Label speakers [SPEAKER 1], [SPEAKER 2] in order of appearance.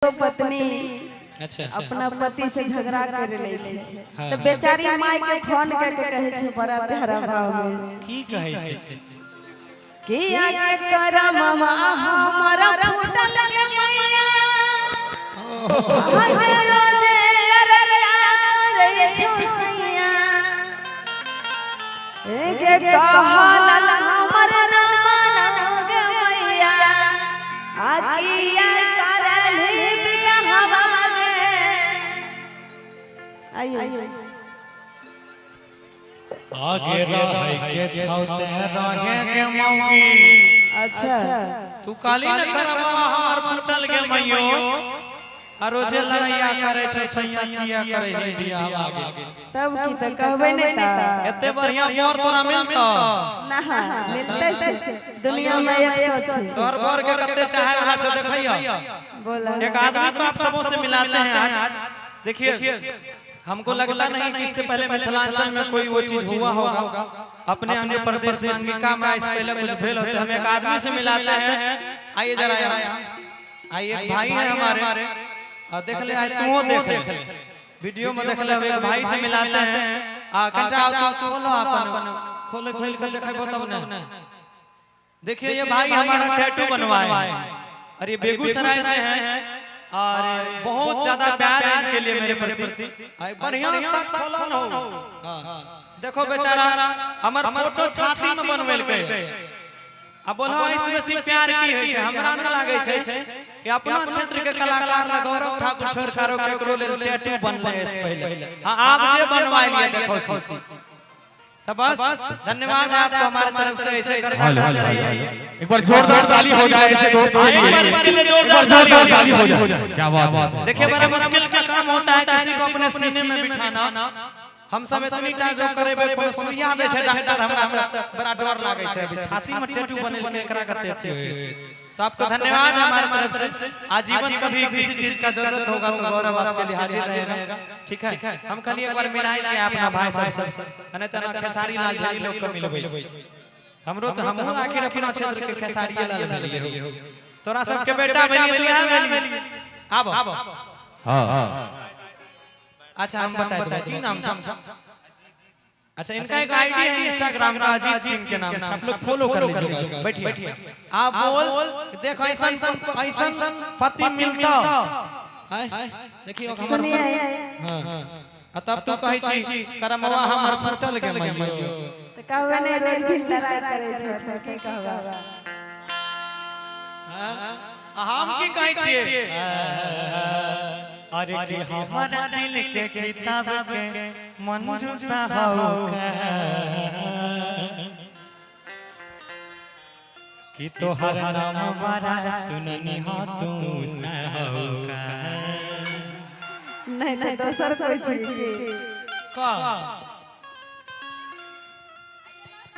[SPEAKER 1] एगो पत्नी
[SPEAKER 2] अच्छा
[SPEAKER 1] अपना पति से झगड़ा कर ले छे तो बेचारी माई के फोन करके कहे छे बड़ा प्यारा भाव में
[SPEAKER 2] की कहे छे
[SPEAKER 1] कि आगे करम हमारा फूटल के मैया हाय रोजे लरया करे छे सैया एगे कहल हमर नामनोगे मैया आकिया करली बियाहवा गे आइए
[SPEAKER 2] आगे रहे के छौते रहे के मौगी।
[SPEAKER 1] अच्छा
[SPEAKER 2] तू काली न करम हमार फूटल के मैयो आ रोजे लड़ाइया करे छे सैया किया करे हे बियाहवा गे।
[SPEAKER 1] तब की त कहबे ने ता
[SPEAKER 2] एते बढ़िया मोर तोरा मिलता
[SPEAKER 1] ना मिलते से दुनिया में 100 छे
[SPEAKER 2] तोर बर के कते चाहे वाला छे देखैया
[SPEAKER 1] बोला
[SPEAKER 2] एक आदमी को आप सबों से मिलाते हैं आज। देखिए हमको लगता नहीं कि इससे पहले मिथिलांचल में कोई वो चीज हुआ होगा। अपने अन्य प्रदेश में अंगिका में इससे पहले कुछ भेल होते हम एक आदमी से मिलाते हैं। आइए जरा आइए भाई है हमारे और देख ले आज तू देख ले वीडियो में देख ले एक भाई से मिलाते हैं। आ कंटा खोलो अपन खोल कर दिखाइबो तब ना। देखिए ये भाई हमारा टैटू बनवाए और ये बेगूसराय से है और बहुत ज्यादा प्यार है इनके लिए मेरे प्रति। बढ़िया सा खोलो न हो। देखो बेचारा हमर फोटो छाती में बनवेल के अब बोलो इसमें से प्यार की है हमरा न लागे छे कि अपना क्षेत्र के कलाकार ल गौरव ठाकुर छोरकारो केकरो ले टैटू बनले है पहले। हां आप जे बनवाई लिए देखो सी तो बस धन्यवाद आपको हमारी तरफ से ऐसे करते रहिए।
[SPEAKER 3] एक बार जोरदार ताली हो जाए ऐसे दोस्तों के लिए।
[SPEAKER 2] इसके लिए जोरदार ताली
[SPEAKER 3] हो जाए। क्या बात है।
[SPEAKER 2] देखिए बड़ा मुश्किल का काम होता है किसी को अपने सीने में बिठाना। हम सब इतनी टाइम जो करेबे कोनो सुइया दे छै डॉक्टर हमरा बड़ा डर लागे छै अभी छाती में टैटू बनेल के एकरा करते थे। तो आपको धन्यवाद हमारी तरफ से। आजीवन कभी किसी चीज का जरूरत होगा तो गौरव आपके लिए हाजिर रहेगा। ठीक है हम खाली एक बार मिलाई ले अपना भाई सब अने तना खेसारी लाल ढेरी लोग को मिलबै हमरो तो हम आखिर अपना क्षेत्र के खेसारी लाल मिलिए तोरा सबके बेटा बनिए तू यहां मिलिए आबो।
[SPEAKER 3] हां
[SPEAKER 2] अच्छा हम बता दो की नाम छै। अच्छा इनका एक आईडी है इंस्टाग्राम का अजीत किंग के नाम से आप लोग फॉलो कर लीजिएगा उसको। बैठिए आप बोल देखो ऐसा पति मिलता है देखिए हमर हां तब तू कहै छी करमवा हमर फटल के मैयो
[SPEAKER 1] तो कहबे ने रोज दिन लड़ाई करे छे तो की कहबा।
[SPEAKER 2] हम की कहै छियै अरे कि हमारा दिल के किताब के मंजू साहूकार कि तोहर नाम बड़ा सुननी हो तू साहूकार।
[SPEAKER 1] नहीं दोसर कोई चीज की
[SPEAKER 2] का